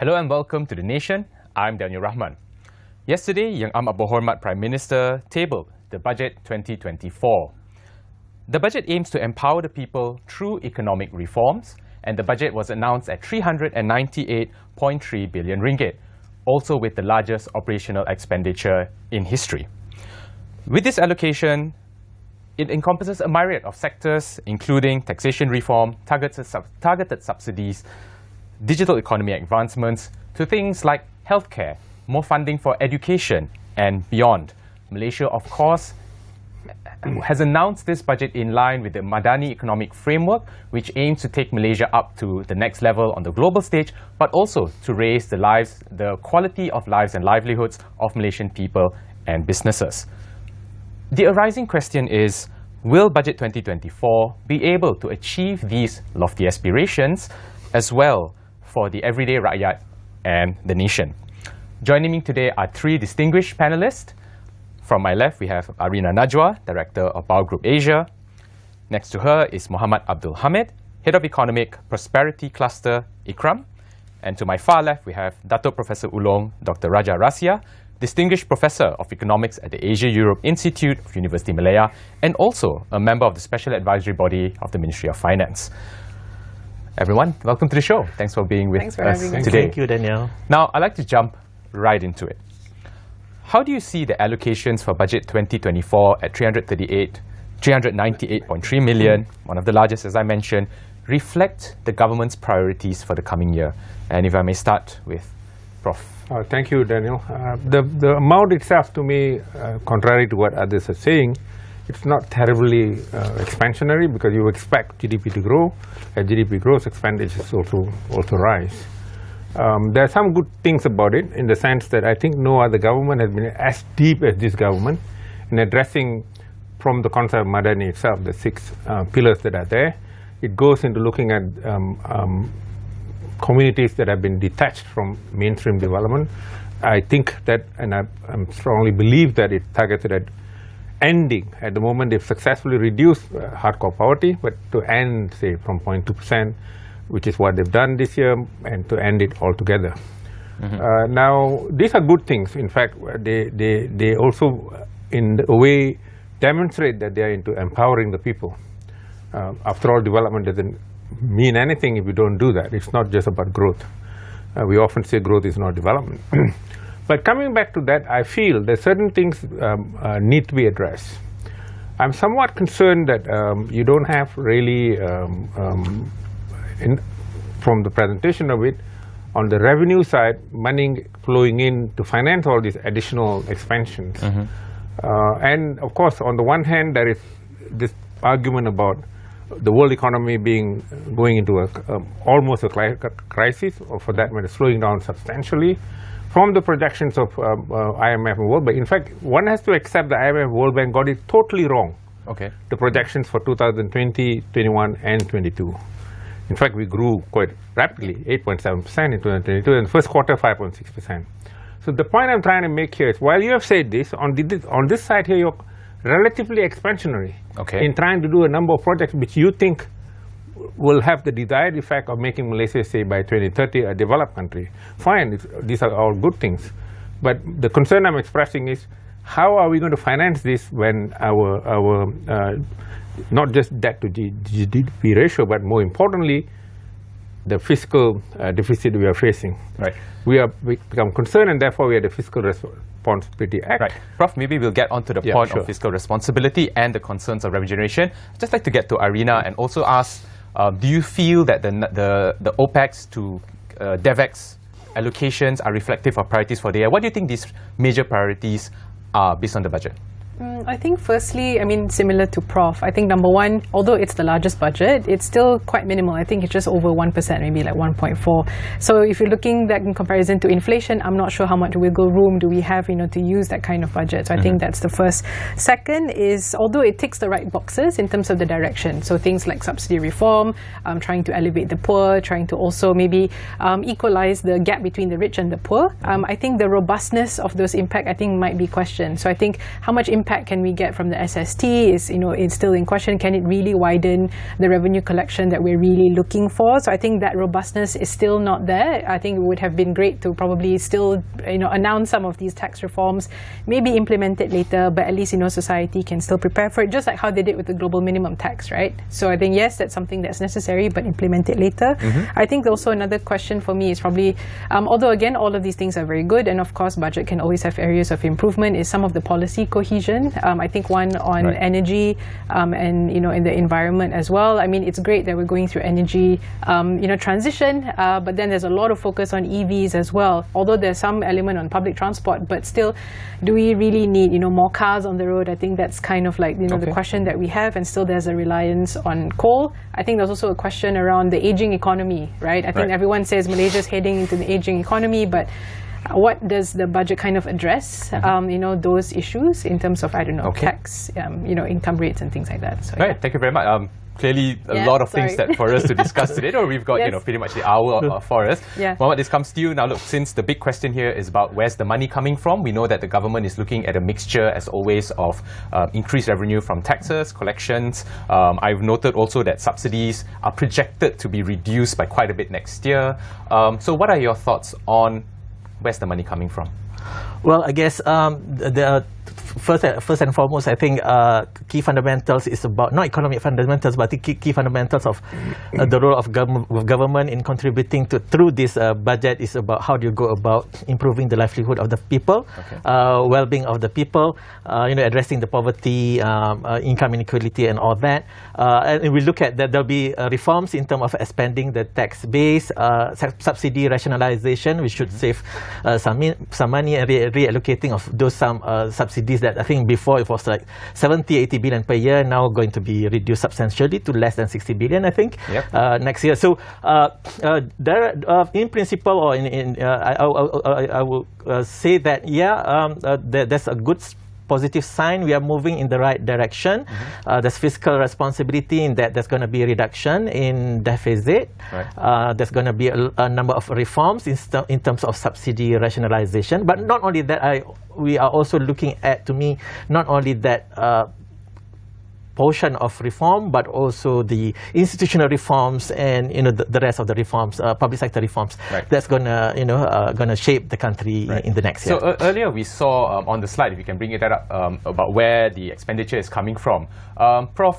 Hello and welcome to The Nation. I'm Danial Rahman. Yesterday, Yang Amat Berhormat Prime Minister tabled the Budget 2024. The budget aims to empower the people through economic reforms, and the budget was announced at 398.3 billion ringgit, also with the largest operational expenditure in history. With this allocation, it encompasses a myriad of sectors, including taxation reform, targeted subsidies, digital economy advancements, to things like healthcare, more funding for education, and beyond. Malaysia, of course, has announced this budget in line with the Madani Economic Framework, which aims to take Malaysia up to the next level on the global stage, but also to raise the quality of lives and livelihoods of Malaysian people and businesses. The arising question is, will Budget 2024 be able to achieve these lofty aspirations as well for the everyday rakyat and the nation? Joining me today are three distinguished panelists. From my left, we have ARINAH NAJWA, Director of BowerGroupAsia. Next to her is Mohammad Abdul Hamid, Head of Economic Prosperity Cluster, IKRAM. And to my far left, we have DATO Professor ULUNG, Dr. RASIAH, Distinguished Professor of Economics at the Asia-Europe Institute of University Malaya, and also a member of the Special Advisory Body of the Ministry of Finance. Everyone, welcome to the show. Thanks for being with us today. Thank you, Daniel. Now, I'd like to jump right into it. How do you see the allocations for Budget 2024 at 398.3 million, one of the largest, as I mentioned, reflect the government's priorities for the coming year? And if I may start with Prof. Thank you, Daniel. The amount itself, to me, contrary to what others are saying, it's not terribly expansionary, because you expect GDP to grow. As GDP grows, expenditures also rise. There are some good things about it, in the sense that I think no other government has been as deep as this government in addressing, from the concept of Madani itself, the 6 pillars that are there. It goes into looking at communities that have been detached from mainstream development. I think that, and I strongly believe that it's targeted at ending. At the moment, they've successfully reduced hardcore poverty, but to end, say, from 0.2%, which is what they've done this year, and to end it altogether. Now, these are good things. In fact, they also, in a way, demonstrate that they are into empowering the people. After all, development doesn't mean anything if you don't do that. It's not just about growth. We often say growth is not development. But coming back to that, I feel that certain things need to be addressed. I'm somewhat concerned that you don't have really, from the presentation of it, on the revenue side, money flowing in to finance all these additional expansions. And of course, on the one hand, there is this argument about the world economy going into almost a crisis, or for that matter, slowing down substantially from the projections of IMF and World Bank. In fact, one has to accept the IMF and World Bank got it totally wrong. Okay. The projections for 2020, 21, and 22. In fact, we grew quite rapidly, 8.7% in 2022, and first quarter, 5.6%. So the point I'm trying to make here is, while you have said this, on this side here, you're relatively expansionary in trying to do a number of projects which you think will have the desired effect of making Malaysia, say, by 2030, a developed country. Fine, these are all good things. But the concern I'm expressing is, how are we going to finance this when our not just debt to GDP ratio, but more importantly, the fiscal deficit we are facing. Right. We become concerned, and therefore we are the Fiscal Responsibility Act. Right. Prof, maybe we'll get onto the point of fiscal responsibility and the concerns of revenue generation. I'd just like to get to ARINAH and also ask, do you feel that the OPEX to DevEx allocations are reflective of priorities for the year? What do you think these major priorities are based on the budget? I think firstly, similar to Prof, I think number one, although it's the largest budget, it's still quite minimal. I think it's just over 1%, maybe like 1.4. So if you're looking that in comparison to inflation, I'm not sure how much wiggle room do we have, to use that kind of budget. So I think that's the first. Second is, although it ticks the right boxes in terms of the direction, so things like subsidy reform, trying to elevate the poor, trying to also maybe equalize the gap between the rich and the poor, I think the robustness of those impact, I think, might be questioned. So I think how much impact impact can we get from the SST is, it's still in question. Can it really widen the revenue collection that we're really looking for? So I think that robustness is still not there. I think it would have been great to probably still, announce some of these tax reforms, maybe implement it later, but at least, society can still prepare for it, just like how they did with the global minimum tax, right? So I think, yes, that's something that's necessary, but implement it later. I think also another question for me is probably, although again, all of these things are very good, and of course, budget can always have areas of improvement, is some of the policy cohesion. I think one on energy and, in the environment as well. I mean, it's great that we're going through energy, transition, but then there's a lot of focus on EVs as well. Although there's some element on public transport, but still, do we really need, more cars on the road? I think that's kind of like, the question that we have, and still there's a reliance on coal. I think there's also a question around the aging economy, right? I think everyone says Malaysia's heading into the aging economy, but what does the budget kind of address, those issues in terms of, I don't know, tax, income rates and things like that. So, right, thank you very much. Clearly, a lot of things that for us to discuss today. We've got, pretty much the hour for us. Mohammed, this comes to you. Now, look, since the big question here is about where's the money coming from, we know that the government is looking at a mixture, as always, of increased revenue from taxes, collections. I've noted also that subsidies are projected to be reduced by quite a bit next year. So what are your thoughts on where's the money coming from? Well, I guess first and foremost, I think key fundamentals is about not economic fundamentals, but key fundamentals of the role of government in contributing to through this budget is about how do you go about improving the livelihood of the people, well-being of the people, addressing the poverty, income inequality, and all that. And we look at that there'll be reforms in terms of expanding the tax base, subsidy rationalization. We should save some money and reallocating of those subsidies that I think before it was like 70-80 billion per year, now going to be reduced substantially to less than 60 billion, I think, next year. So there, in principle, or I will say that there's a good positive sign. We are moving in the right direction. There's fiscal responsibility in that there's going to be a reduction in deficit. There's going to be a number of reforms in terms of subsidy rationalization. But not only that, we are also looking at, to me, not only that portion of reform, but also the institutional reforms and the rest of the reforms, public sector reforms. That's gonna shape the country in the next year. So earlier we saw on the slide, if you can bring it up, about where the expenditure is coming from. Prof,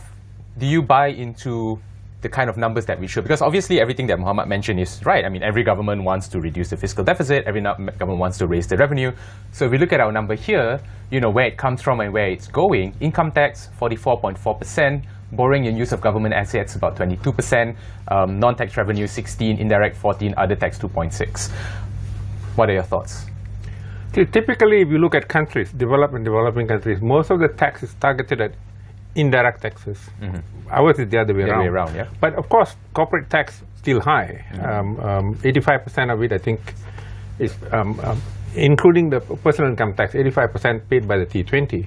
do you buy into the kind of numbers that we should? Because obviously everything that Mohammed mentioned is right. I mean, every government wants to reduce the fiscal deficit, every government wants to raise the revenue. So if we look at our number here, where it comes from and where it's going, income tax 44.4%, borrowing and use of government assets about 22%, non-tax revenue 16%, indirect 14%, other tax 2.6%. What are your thoughts? Typically, if you look at countries, developing countries, most of the tax is targeted at indirect taxes. Ours is the other way around. But of course, corporate tax still high. 85% of it, I think, is including the personal income tax. 85% paid by the T20.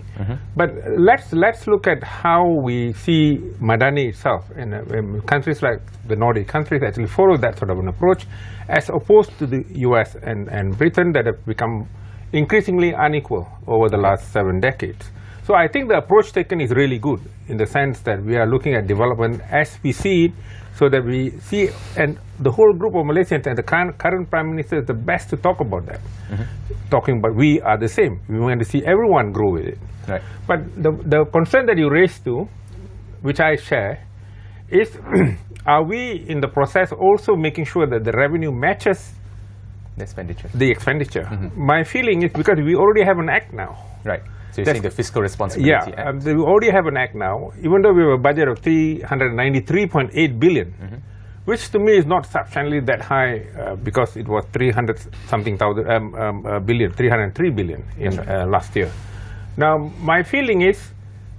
But let's look at how we see Madani itself. And countries like the Nordic countries actually follow that sort of an approach, as opposed to the US and Britain, that have become increasingly unequal over the last 7 decades. So I think the approach taken is really good, in the sense that we are looking at development as we see it, so that we see, and the whole group of Malaysians and the current Prime Minister is the best to talk about that. Talking about we are the same. We want to see everyone grow with it. But the concern that you raised to, which I share, is are we in the process also making sure that the revenue matches the expenditure? My feeling is because we already have an act now. So you're saying the Fiscal Responsibility Act? We already have an act now, even though we have a budget of 393.8 billion, which to me is not substantially that high, because it was 303 billion in last year. Now, my feeling is,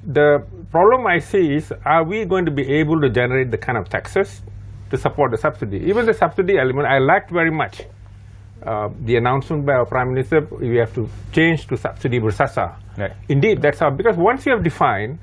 the problem I see is, are we going to be able to generate the kind of taxes to support the subsidy? Even the subsidy element, I liked very much the announcement by our Prime Minister, we have to change to subsidy bersasar. Indeed, that's how, because once you have defined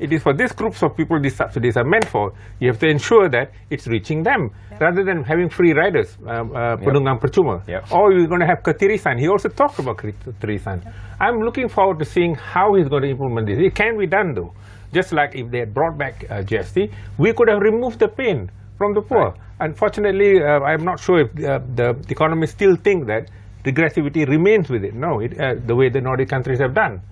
it is for these groups of people these subsidies are meant for. You have to ensure that it's reaching them, rather than having free riders, penunggang percuma. Or you're going to have ketirisan. He also talked about ketirisan. I'm looking forward to seeing how he's going to implement this. It can be done though. Just like if they had brought back GST, we could have removed the pain from the poor. Unfortunately, I'm not sure if the economists still think that regressivity remains with it. No, the way the Nordic countries have done.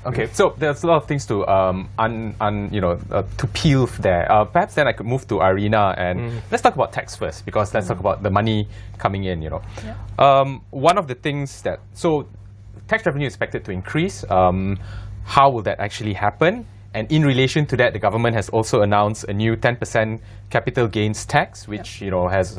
Okay, so there's a lot of things to to peel there. Perhaps then I could move to ARINAH and let's talk about tax first, because let's talk about the money coming in. One of the things tax revenue is expected to increase. How will that actually happen? And in relation to that, the government has also announced a new 10% capital gains tax, which has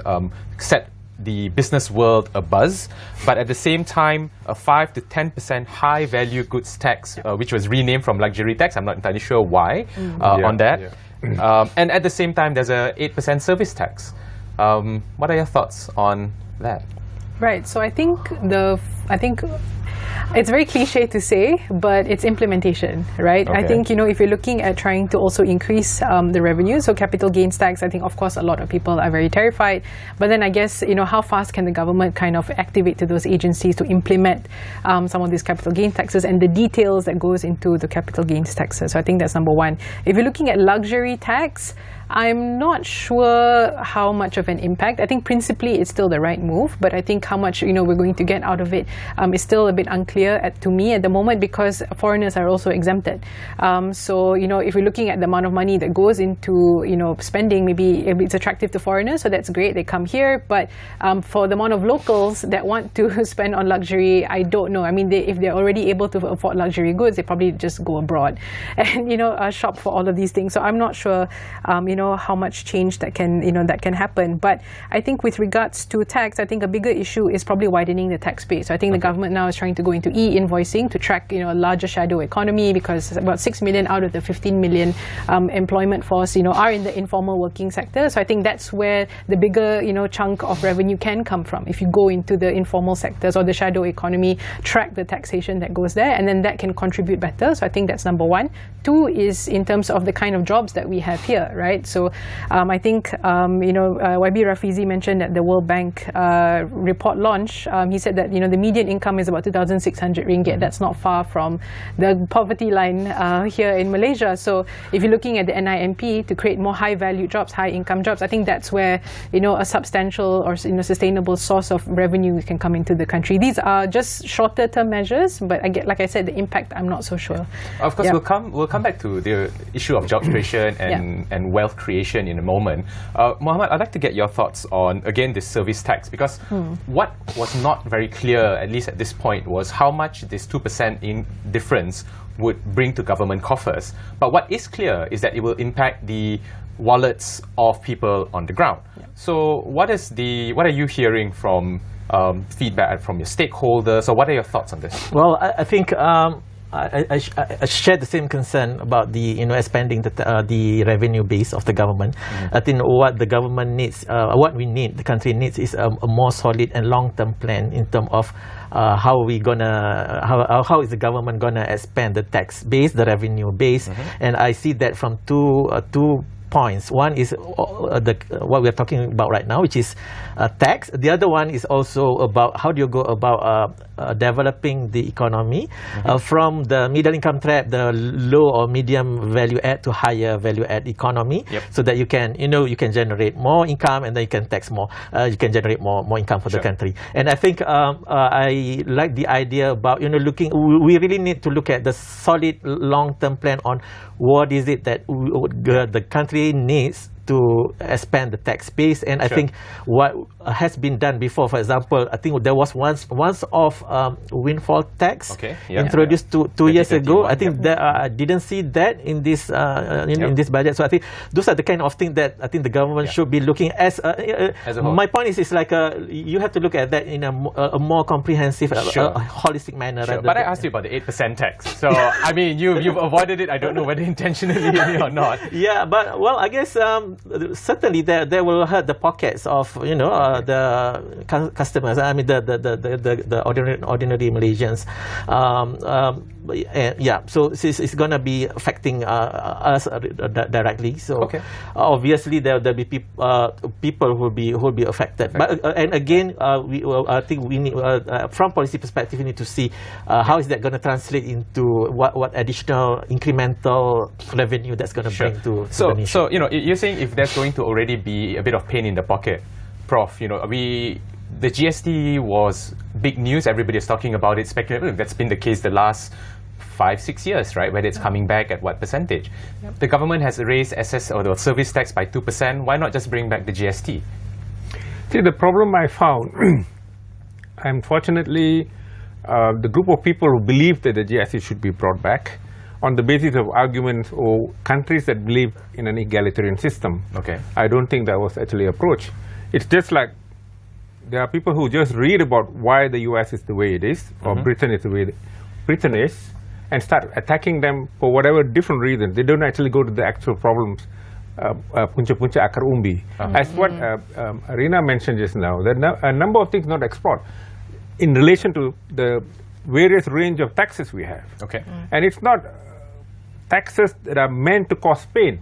set the business world abuzz, but at the same time, a 5 to 10% high value goods tax, which was renamed from luxury tax. I'm not entirely sure why on that. And at the same time, there's a 8% service tax. What are your thoughts on that? Right. So I think it's very cliche to say, but it's implementation, right? I think, if you're looking at trying to also increase the revenue, so capital gains tax, I think, of course, a lot of people are very terrified. But then I guess, how fast can the government kind of activate to those agencies to implement some of these capital gain taxes and the details that goes into the capital gains taxes? So I think that's number one. If you're looking at luxury tax, I'm not sure how much of an impact. I think principally it's still the right move, but I think how much we're going to get out of it is still a bit unclear to me at the moment, because foreigners are also exempted. So if you're looking at the amount of money that goes into spending, maybe it's attractive to foreigners, so that's great. They come here, but for the amount of locals that want to spend on luxury, I don't know. I mean, if they're already able to afford luxury goods, they probably just go abroad and shop for all of these things. So I'm not sure how much change that can happen. But I think with regards to tax, I think a bigger issue is probably widening the tax base. So I think the government now is trying to go into e-invoicing to track a larger shadow economy, because about 6 million out of the 15 million employment force are in the informal working sector. So I think that's where the bigger chunk of revenue can come from. If you go into the informal sectors or the shadow economy, track the taxation that goes there, and then that can contribute better. So I think that's number one. Two is in terms of the kind of jobs that we have here, right? So I think YB Rafizi mentioned at the World Bank report launch, he said that the median income is about 2,600 ringgit. That's not far from the poverty line here in Malaysia. So if you're looking at the NIMP to create more high value jobs, high income jobs, I think that's where a substantial or sustainable source of revenue can come into the country. These are just shorter term measures, but like I said, the impact I'm not so sure. Of course, we'll come back to the issue of job creation and wealth creation in a moment. Mohammed, I'd like to get your thoughts on, again, this service tax, because what was not very clear, at least at this point, was how much this 2% in difference would bring to government coffers. But what is clear is that it will impact the wallets of people on the ground. So what are you hearing from feedback from your stakeholders, or what are your thoughts on this? Well, I think I share the same concern about the expanding the revenue base of the government. I think what the government needs, what we need, the country needs, is a more solid and long-term plan in terms of how is the government gonna expand the tax base, the revenue base, and I see that from two points. One is what we are talking about right now, which is tax. The other one is also about how do you go about developing the economy from the middle income trap, the low or medium value add, to higher value add economy, so that you can generate more income, and then you can tax more. You can generate more income for the country. And I think I like the idea about looking. We really need to look at the solid long-term plan on what is it that the country needs to expand the tax base. And I think what has been done before, for example, I think there was once of windfall tax introduced two years ago. I think that I didn't see that in this in this budget. So I think those are the kind of things that I think the government should be looking as a whole. My point is like you have to look at that in a more comprehensive, holistic manner. But I asked you about the 8% tax. So I mean, you've avoided it. I don't know whether intentionally or not. Yeah, but well, I guess certainly they will hurt the pockets of the customers. I mean the ordinary Malaysians. So it's going to be affecting us directly. So obviously there'll be people who will be affected. But and again, I think we need, from policy perspective, we need to see how is that going to translate into what additional incremental revenue that's going to bring to the nation. So you're saying if there's going to already be a bit of pain in the pocket, Prof, the GST was big news. Everybody's talking about it, speculating. That's been the case the last 5-6 years, right? Whether it's coming back at what percentage. The government has raised SS or the service tax by 2%. Why not just bring back the GST? See, the problem I found, unfortunately, the group of people who believe that the GST should be brought back on the basis of arguments or countries that believe in an egalitarian system. I don't think that was actually approach. It's just like there are people who just read about why the US is the way it is, or Britain is the way Britain is, and start attacking them for whatever different reasons. They don't actually go to the actual problems, punca-punca akar umbi. As what ARINAH mentioned just now, there are a number of things not explored in relation to the various range of taxes we have. And it's not taxes that are meant to cause pain.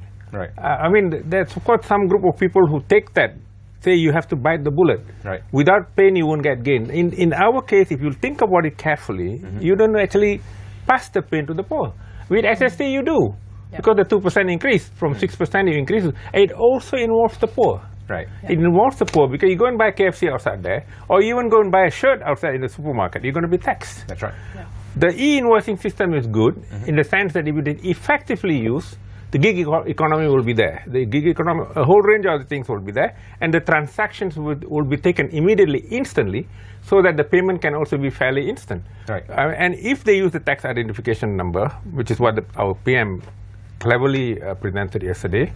I mean, there's of course some group of people who take that, say you have to bite the bullet. Without pain, you won't get gain. In our case, if you think about it carefully, you don't actually pass the pain to the poor. With SST, you do. Because the 2% increase, from 6% you increase, it also involves the poor. It involves the poor because you go and buy KFC outside there, or you even go and buy a shirt outside in the supermarket, you're going to be taxed. That's right. The e-invoicing system is good in the sense that if it is effectively used, the gig economy will be there. The gig economy, a whole range of other things will be there, and the transactions will be taken immediately, instantly, so that the payment can also be fairly instant. And if they use the tax identification number, which is what our PM cleverly presented yesterday,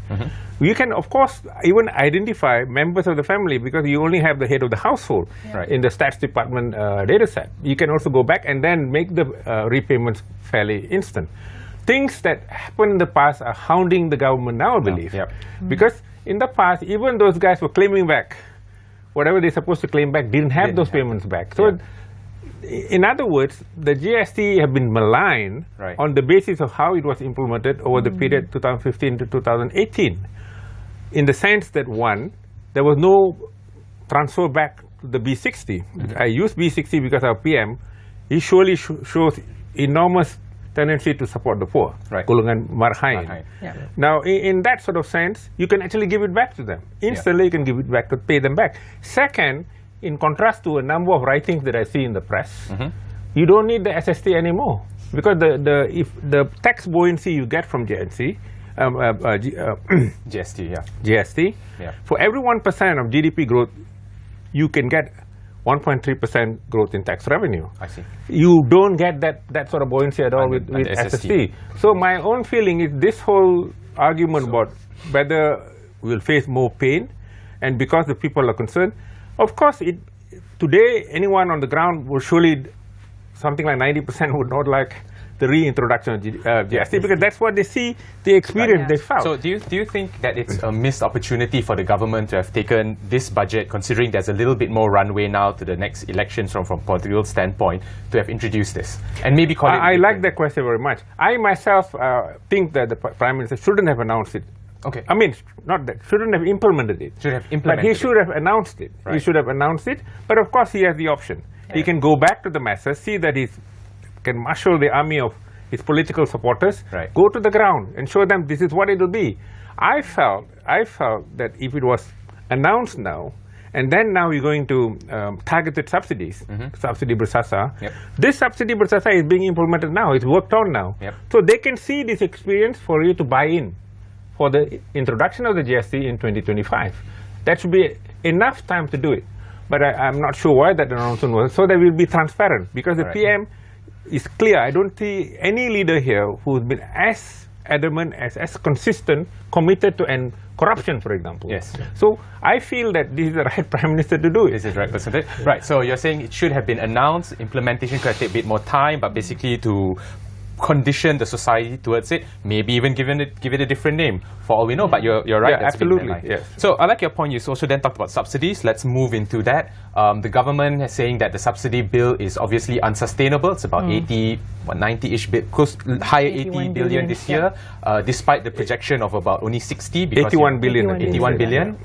you can of course even identify members of the family because you only have the head of the household in the stats department data set. You can also go back and then make the repayments fairly instant. Things that happened in the past are hounding the government now, I believe. Because in the past, even those guys were claiming back whatever they're supposed to claim back, didn't have those payments back. So in other words, the GST have been maligned on the basis of how it was implemented over the period 2015 to 2018. In the sense that, one, there was no transfer back to the B60. I use B60 because our PM, he surely shows enormous tendency to support the poor, golongan marhain. Now, in that sort of sense, you can actually give it back to them. Instantly, you can give it back to pay them back. Second, in contrast to a number of writings that I see in the press, you don't need the SST anymore because if the tax buoyancy you get from GST, for every 1% of GDP growth, you can get 1.3% growth in tax revenue. You don't get that sort of buoyancy at all with SST. So my own feeling is this whole argument about whether we'll face more pain, and because the people are concerned, of course, today anyone on the ground will surely, something like 90% would not like the reintroduction of GST because that's what they see, the experience they found. So do you think that it's a missed opportunity for the government to have taken this budget, considering there's a little bit more runway now to the next elections from political standpoint, to have introduced this? And maybe call it... I like that question very much. I myself think that the Prime Minister shouldn't have announced it. I mean, not that, shouldn't have implemented it. But he should have announced it. He should have announced it, but of course he has the option. He can go back to the masses, see that he can marshal the army of his political supporters, go to the ground and show them this is what it will be. I felt that if it was announced now, and then now we're going to targeted subsidies, subsidy bersasa. This subsidy bersasa is being implemented now, it's worked on now. So they can see this experience for you to buy in for the introduction of the GST in 2025. That should be enough time to do it. But I'm not sure why that announcement was, so that we'll be transparent. Because the PM is clear. I don't see any leader here who's been as adamant, as consistent, committed to end corruption, for example. So I feel that this is the right Prime Minister to do it. This is the right person to do it. Right, so you're saying it should have been announced, implementation could take a bit more time, but basically to condition the society towards it, maybe even give it a different name for all we know. But you're right. Yeah, that's been absolutely. their line. Yes. So I like your point. You also then talked about subsidies. Let's move into that. The government is saying that the subsidy bill is obviously unsustainable. It's about 90-ish, close higher 80 billion this year, despite the projection of about only 60. Because 81 billion. 81 billion.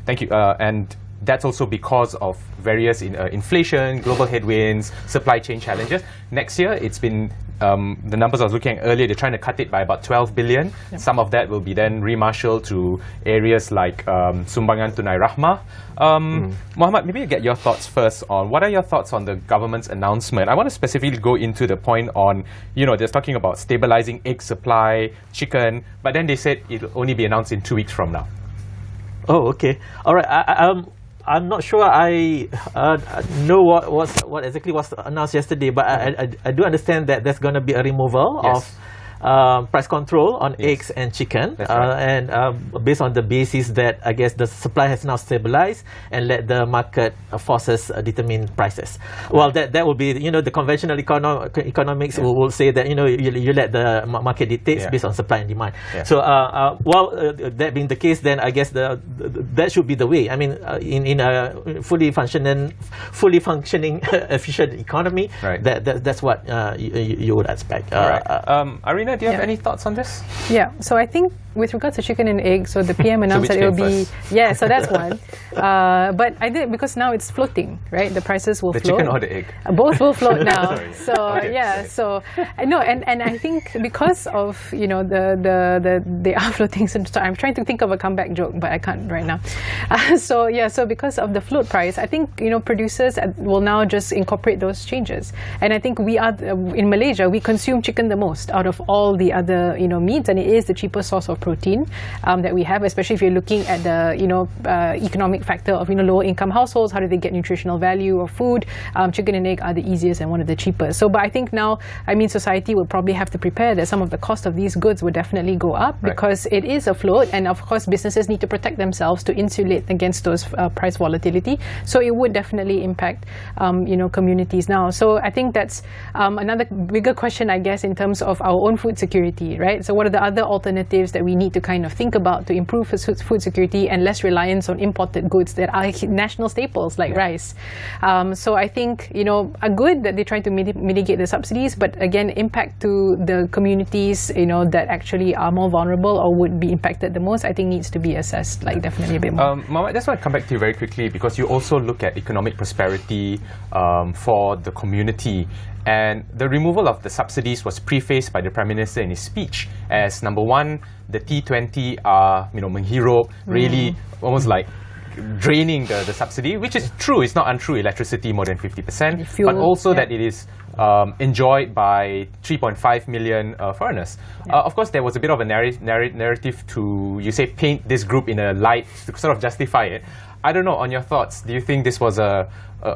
Thank you. And that's also because of various inflation, global headwinds, supply chain challenges. Next year, it's been the numbers I was looking at earlier, they're trying to cut it by about 12 billion. Yep. Some of that will be then remarshalled to areas like Sumbangan Tunai Rahmah. Mohammed, maybe you get your thoughts first on what are your thoughts on the government's announcement. I want to specifically go into the point on, they're talking about stabilizing egg supply, chicken, but then they said it'll only be announced in 2 weeks from now. Oh, okay. All right. I'm not sure I know what exactly was announced yesterday, but I do understand that there's going to be a removal of price control on eggs and chicken, and based on the basis that I guess the supply has now stabilized and let the market forces determine prices. Well, that will be the conventional economics will say that you let the market dictate based on supply and demand. So that being the case, then I guess that should be the way. I mean, in a fully functioning efficient economy, that's what you would expect. ARINAH, do you have any thoughts on this? Yeah, so I think with regards to chicken and egg, so the PM announced that it will be... so that's one. But I did, because now it's floating, right? The prices will float. The chicken or the egg? Both will float now. Sorry. So no, and I think because of, they are floating. So I'm trying to think of a comeback joke, but I can't right now. So because of the float price, I think, producers will now just incorporate those changes. And I think we are, in Malaysia, we consume chicken the most out of all the other, meats, and it is the cheapest source of protein that we have, especially if you're looking at the economic factor of lower income households. How do they get nutritional value of food? Chicken and egg are the easiest and one of the cheapest. So, but I think now, society will probably have to prepare that some of the cost of these goods will definitely go up because it is afloat, and of course businesses need to protect themselves to insulate against those price volatility. So it would definitely impact communities now. So I think that's another bigger question, I guess, in terms of our own food security, right? So what are the other alternatives that we need to kind of think about to improve food security and less reliance on imported goods that are national staples like rice? So I think, are good that they try to mitigate the subsidies, but again, impact to the communities, that actually are more vulnerable or would be impacted the most, I think needs to be assessed, definitely a bit more. Mohammed, I just want to come back to you very quickly because you also look at economic prosperity for the community. And the removal of the subsidies was prefaced by the Prime Minister in his speech as, number one, the T20 are, menghirup, really almost like draining the subsidy, which is true. It's not untrue. Electricity more than 50%, fuel, but also that it is enjoyed by 3.5 million foreigners. Of course, there was a bit of a narrative to, paint this group in a light to sort of justify it. I don't know, on your thoughts, do you think this was a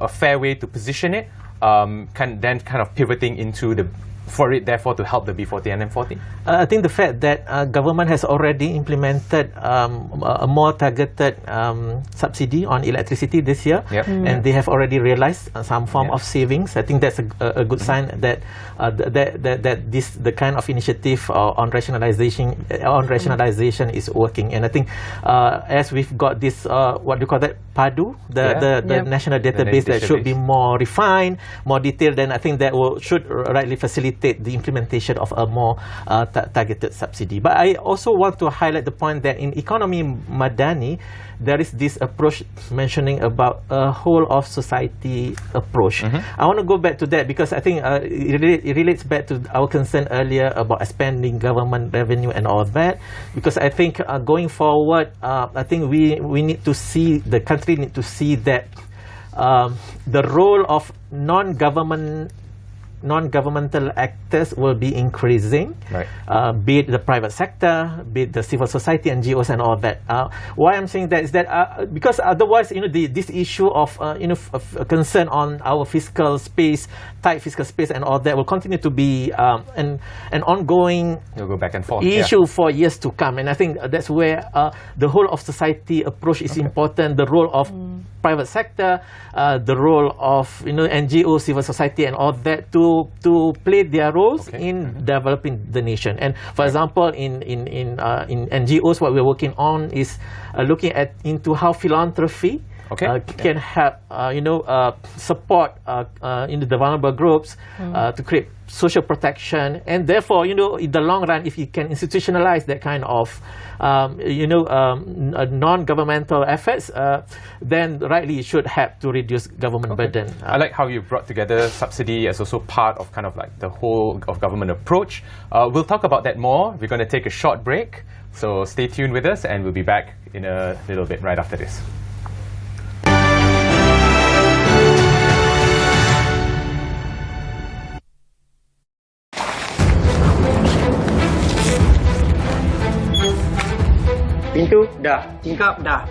fair way to position it? Kind of pivoting into therefore to help the B40 and M40? I think the fact that government has already implemented a more targeted subsidy on electricity this year, and they have already realized some form of savings. I think that's a good sign that the kind of initiative on rationalization is working. And I think as we've got this what do you call that, PADU, the national database that should be more refined, more detailed, then I think that should rightly facilitate the implementation of a more targeted subsidy. But I also want to highlight the point that in economy Madani, there is this approach mentioning about a whole of society approach. I want to go back to that because I think it relates back to our concern earlier about expanding government revenue and all of that. Because I think going forward, I think we need to see, the country need to see that the role of non-governmental actors will be increasing, be it the private sector, be it the civil society, NGOs and all that. Why I'm saying that is that because otherwise, this issue of concern on our fiscal space, tight fiscal space and all that will continue to be an ongoing go back and forth issue for years to come. And I think that's where the whole of society approach is important. The role of private sector, the role of NGO, civil society, and all that to play their roles in developing the nation. And for example, in NGOs, what we're working on is looking into how philanthropy can help support in the vulnerable groups to create social protection, and therefore in the long run, if you can institutionalize that kind of non-governmental efforts, then rightly it should help to reduce government burden. I like how you brought together subsidy as also part of kind of like the whole of government approach. We'll talk about that more. We're going to take a short break, so stay tuned with us, and we'll be back in a little bit right after this. Pintu dah, tingkap dah,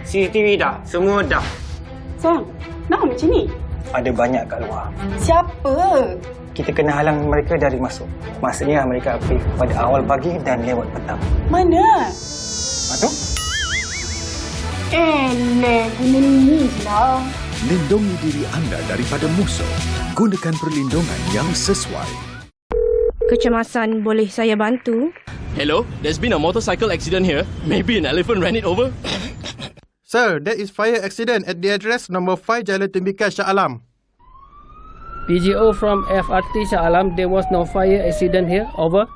CCTV dah, semua dah. Sayang, kenapa macam ni? Ada banyak kat luar. Siapa? Kita kena halang mereka dari masuk. Maksudnya mereka aktif pada awal pagi dan lewat petang. Mana? Aduh. Guna ni lah. Lindungi diri anda daripada musuh. Gunakan perlindungan yang sesuai. Kecemasan, boleh saya bantu? Hello, there's been a motorcycle accident here. Maybe an elephant ran it over. Sir, there is fire accident at the address number 5 Jalan Tembikar, Shah Alam. PGO from FRT Shah Alam, there was no fire accident here. Over.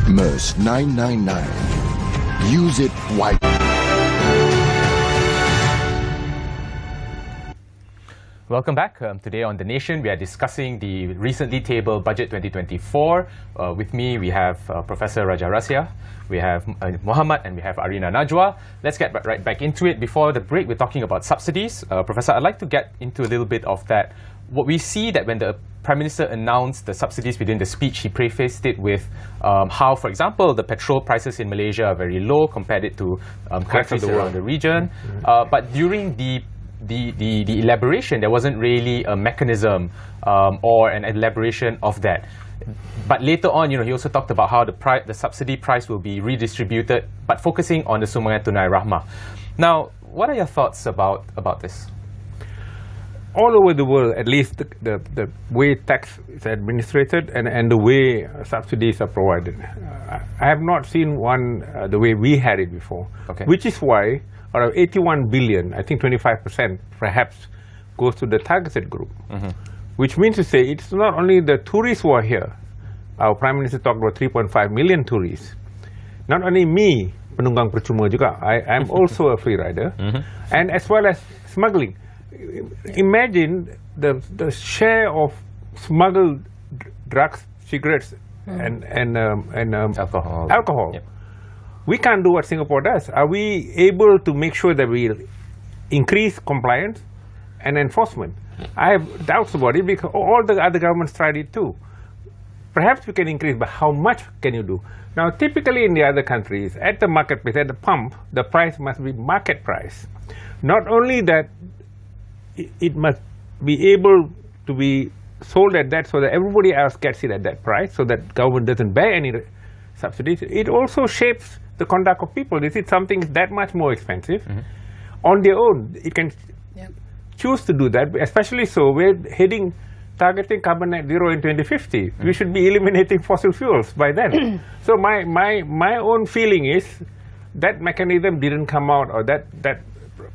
MERS 999. Use it wisely. Welcome back. Today on The Nation, we are discussing the recently tabled Budget 2024. With me, we have Professor RASIAH, we have MOHAMMAD, and we have ARINAH NAJWA. Let's get right back into it. Before the break, we're talking about subsidies. Professor, I'd like to get into a little bit of that. What we see that when the Prime Minister announced the subsidies within the speech, he prefaced it with how, for example, the petrol prices in Malaysia are very low compared it to countries around the region. But during the elaboration, there wasn't really a mechanism or an elaboration of that. But later on, he also talked about how the subsidy price will be redistributed, but focusing on the Sumbangan Tunai Rahmah. Now, what are your thoughts about this? All over the world, at least the way tax is administered and the way subsidies are provided, I have not seen one the way we had it before. Which is why out of 81 billion, I think 25% perhaps goes to the targeted group. Which means to say it's not only the tourists who are here. Our Prime Minister talked about 3.5 million tourists. Not only me, penunggang percuma juga, I am also a free rider. And as well as smuggling. Imagine the share of smuggled drugs, cigarettes, and alcohol. Yep. We can't do what Singapore does. Are we able to make sure that we increase compliance and enforcement? I have doubts about it because all the other governments tried it too. Perhaps we can increase, but how much can you do? Now, typically in the other countries, at the marketplace, at the pump, the price must be market price. Not only that, it must be able to be sold at that so that everybody else gets it at that price, so that government doesn't bear any subsidies. It also shapes the conduct of people. Is it something that much more expensive? On their own, it can choose to do that, especially so we're targeting carbon net zero in 2050. We should be eliminating fossil fuels by then. So my own feeling is that mechanism didn't come out, or that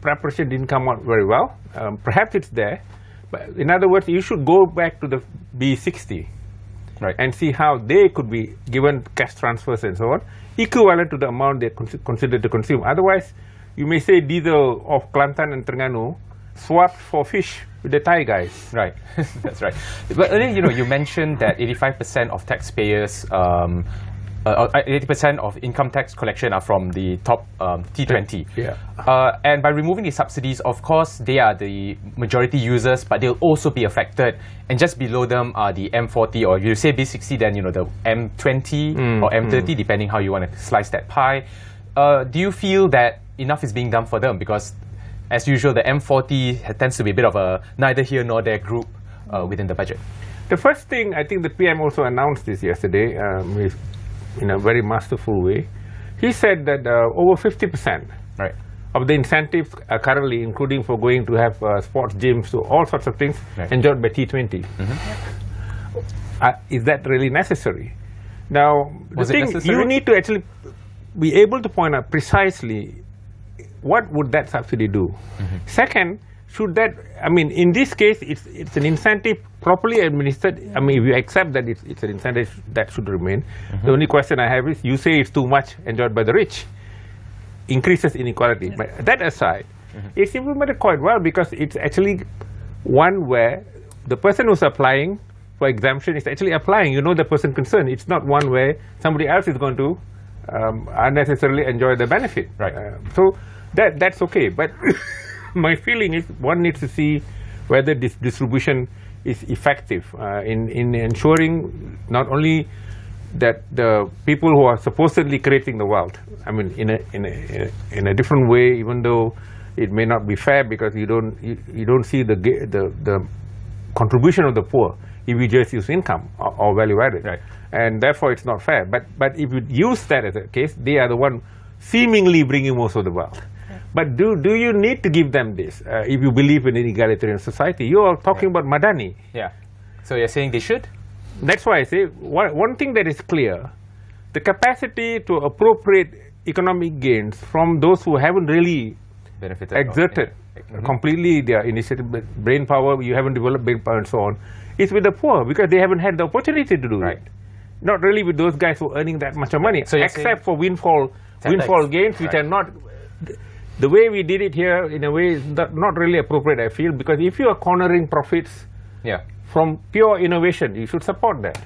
preparation didn't come out very well. Perhaps it's there, but in other words, you should go back to the B60 and see how they could be given cash transfers and so on, equivalent to the amount they consider to consume. Otherwise, you may say diesel of Kelantan and Terengganu swapped for fish with the Thai guys. Right, that's right. But earlier, you mentioned that 85% of taxpayers, 80% of income tax collection are from the top T20. And by removing the subsidies, of course, they are the majority users, but they'll also be affected. And just below them are the M40, or if you say B60, then the M20 or M30, depending how you want to slice that pie. Do you feel that enough is being done for them? Because as usual, the M40 tends to be a bit of a neither here nor there group within the budget. The first thing, I think the PM also announced this yesterday in a very masterful way. He said that over 50% of the incentives are currently, including for going to have sports gyms, so all sorts of things enjoyed by T20. Is that really necessary? Now, the thing, you need to actually be able to point out precisely what would that subsidy do. Second, should that, I mean, in this case, it's an incentive properly administered. I mean, if you accept that it's an incentive that should remain, the only question I have is, you say it's too much enjoyed by the rich, increases inequality. But that aside, it's implemented quite well because it's actually one where the person who's applying for exemption is actually applying. You know the person concerned. It's not one where somebody else is going to unnecessarily enjoy the benefit. So that's okay. But my feeling is one needs to see whether this distribution is effective in ensuring not only that the people who are supposedly creating the wealth, I mean, in a different way, even though it may not be fair because you don't see the contribution of the poor if you just use income or value added, and therefore it's not fair. But if you use that as a case, they are the one seemingly bringing most of the wealth. But do you need to give them this if you believe in an egalitarian society? You are talking about Madani. Yeah. So you're saying they should? That's why I say one thing that is clear, the capacity to appropriate economic gains from those who haven't really exerted completely their initiative, brain power, you haven't developed brain power and so on, is with the poor because they haven't had the opportunity to do it. Not really with those guys who are earning that much of money, so except for windfall gains, which are not... The way we did it here, in a way, is not really appropriate, I feel, because if you are cornering profits from pure innovation, you should support that.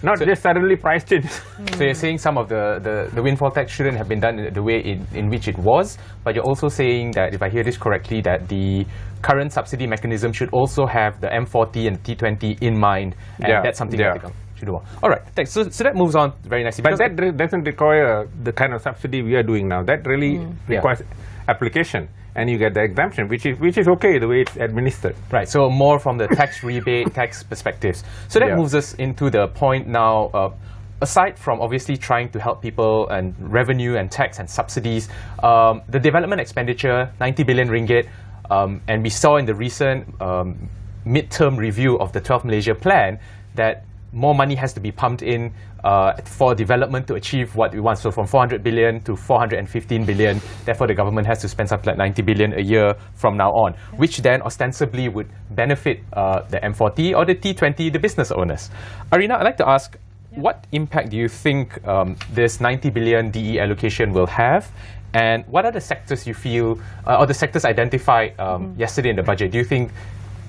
Not just suddenly price change. So you're saying some of the windfall tax shouldn't have been done the way in which it was, but you're also saying that, if I hear this correctly, that the current subsidy mechanism should also have the M40 and T20 in mind, and that's something that should do. All right, thanks. So that moves on very nicely. But that doesn't require the kind of subsidy we are doing now. That really requires application, and you get the exemption, which is okay the way it's administered. Right. So more from the tax rebate, tax perspectives. So that moves us into the point now. Aside from obviously trying to help people and revenue and tax and subsidies, the development expenditure, 90 billion ringgit, and we saw in the recent midterm review of the 12 Malaysia plan that more money has to be pumped in for development to achieve what we want. So from 400 billion to 415 billion, therefore the government has to spend something like 90 billion a year from now on, which then ostensibly would benefit the M40 or the T20, the business owners. ARINAH, I'd like to ask, what impact do you think this 90 billion DE allocation will have? And what are the sectors you feel, or the sectors identified yesterday in the budget? Do you think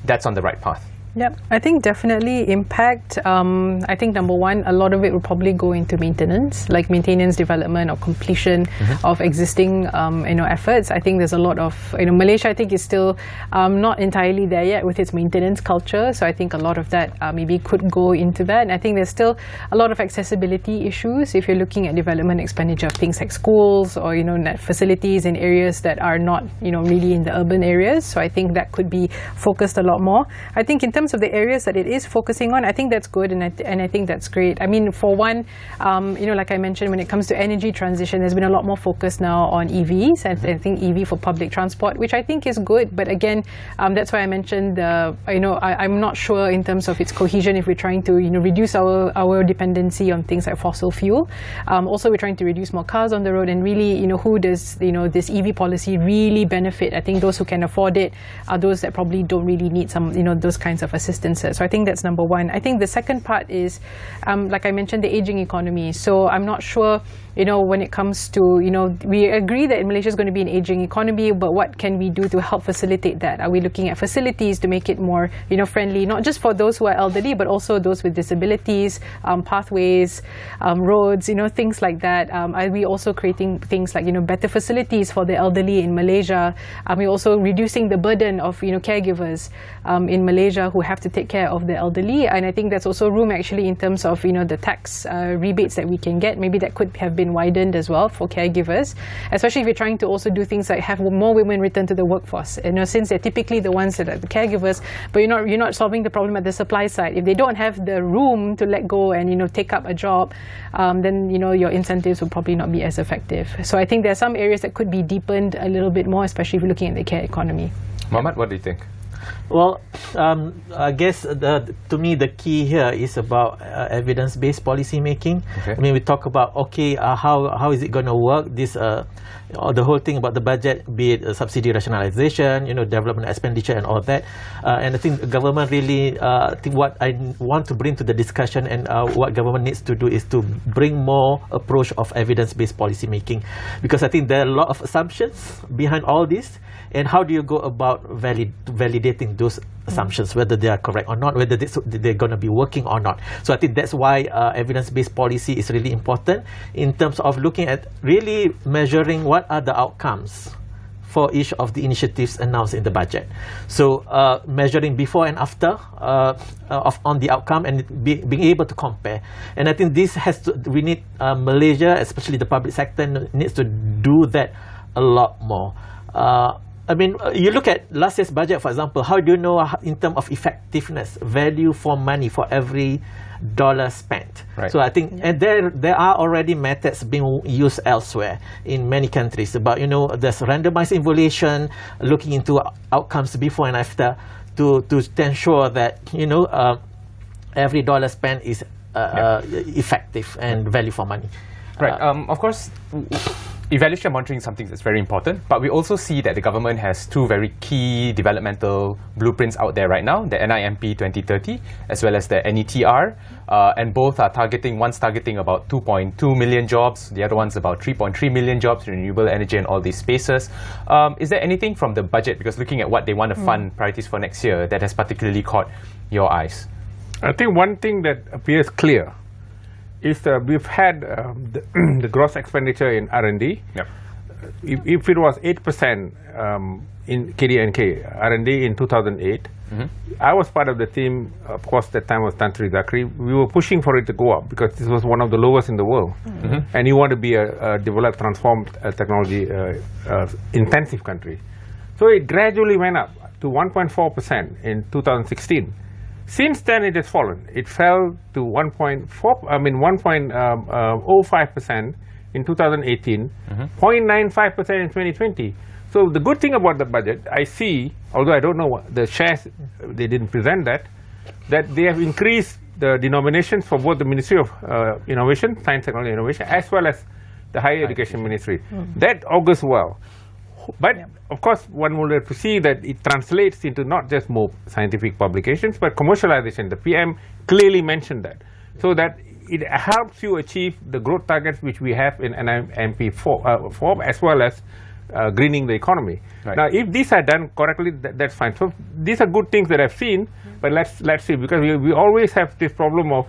that's on the right path? Yep, I think definitely impact. I think number one, a lot of it will probably go into maintenance, like maintenance, development, or completion of existing efforts. I think there's a lot of Malaysia. I think is still not entirely there yet with its maintenance culture. So I think a lot of that maybe could go into that. And I think there's still a lot of accessibility issues if you're looking at development expenditure of things like schools or facilities in areas that are not really in the urban areas. So I think that could be focused a lot more. I think in terms of the areas that it is focusing on, I think that's good, and I think that's great. I mean, for one, like I mentioned, when it comes to energy transition, there's been a lot more focus now on EVs, and I think EV for public transport, which I think is good. But again, that's why I mentioned I'm not sure in terms of its cohesion if we're trying to reduce our dependency on things like fossil fuel. Also, we're trying to reduce more cars on the road, and really, who does this EV policy really benefit? I think those who can afford it are those that probably don't really need some those kinds of assistances. So I think that's number one. I think the second part is, like I mentioned, the aging economy. So I'm not sure, when it comes to, we agree that Malaysia is going to be an aging economy, but what can we do to help facilitate that? Are we looking at facilities to make it more, friendly, not just for those who are elderly, but also those with disabilities, pathways, roads, things like that? Are we also creating things like, better facilities for the elderly in Malaysia? Are we also reducing the burden of, caregivers in Malaysia who who have to take care of the elderly. And I think there's also room actually in terms of, the tax rebates that we can get. Maybe that could have been widened as well for caregivers, especially if you're trying to also do things like have more women return to the workforce. Since they're typically the ones that are the caregivers, but you're not solving the problem at the supply side. If they don't have the room to let go and take up a job, then your incentives will probably not be as effective. So I think there are some areas that could be deepened a little bit more, especially if you're looking at the care economy. Mohammed, what do you think? Well, I guess to me the key here is about evidence-based policy making. Okay. I mean, we talk about how is it going to work? This the whole thing about the budget, be it subsidy rationalization, development expenditure, and all that. And I think the government really, I think what I want to bring to the discussion and what government needs to do is to bring more approach of evidence-based policy making, because I think there are a lot of assumptions behind all this. And how do you go about validating those assumptions, whether they are correct or not, whether they're going to be working or not? So I think that's why evidence-based policy is really important in terms of looking at really measuring what are the outcomes for each of the initiatives announced in the budget. So measuring before and after on the outcome and being able to compare. And I think this we need Malaysia, especially the public sector, needs to do that a lot more. I mean, you look at last year's budget, for example. How do you know in terms of effectiveness, value for money for every dollar spent? Right. So I think, and there are already methods being used elsewhere in many countries. About there's randomized evaluation, looking into outcomes before and after to ensure that every dollar spent is effective and value for money. Right. Of course, evaluation and monitoring is something that's very important, but we also see that the government has two very key developmental blueprints out there right now, the NIMP 2030 as well as the NETR, and both are one's targeting about 2.2 million jobs, the other one's about 3.3 million jobs in renewable energy and all these spaces. Is there anything from the budget, because looking at what they want to fund priorities for next year, that has particularly caught your eyes? I think one thing that appears clear is we've had the gross expenditure in R&D. Yep. If it was 8% in KD&K R&D in 2008, I was part of the team. Of course, that time was Tan Sri Zakri. We were pushing for it to go up because this was one of the lowest in the world. And you want to be a developed, transformed, technology intensive country. So it gradually went up to 1.4% in 2016. Since then, it has fallen. It fell to 1.05% in 2018, 0.95% in 2020. So the good thing about the budget, I see, although I don't know what the shares, they didn't present that they have increased the denominations for both the Ministry of Innovation, Science, Technology and Innovation, as well as the Higher Education Ministry. That augurs well. But of course, one will have to see that it translates into not just more scientific publications, but commercialization. The PM clearly mentioned that, so that it helps you achieve the growth targets which we have in NIMP 4 as well as greening the economy. Right. Now, if these are done correctly, that's fine. So these are good things that I've seen, but let's see, because we always have this problem of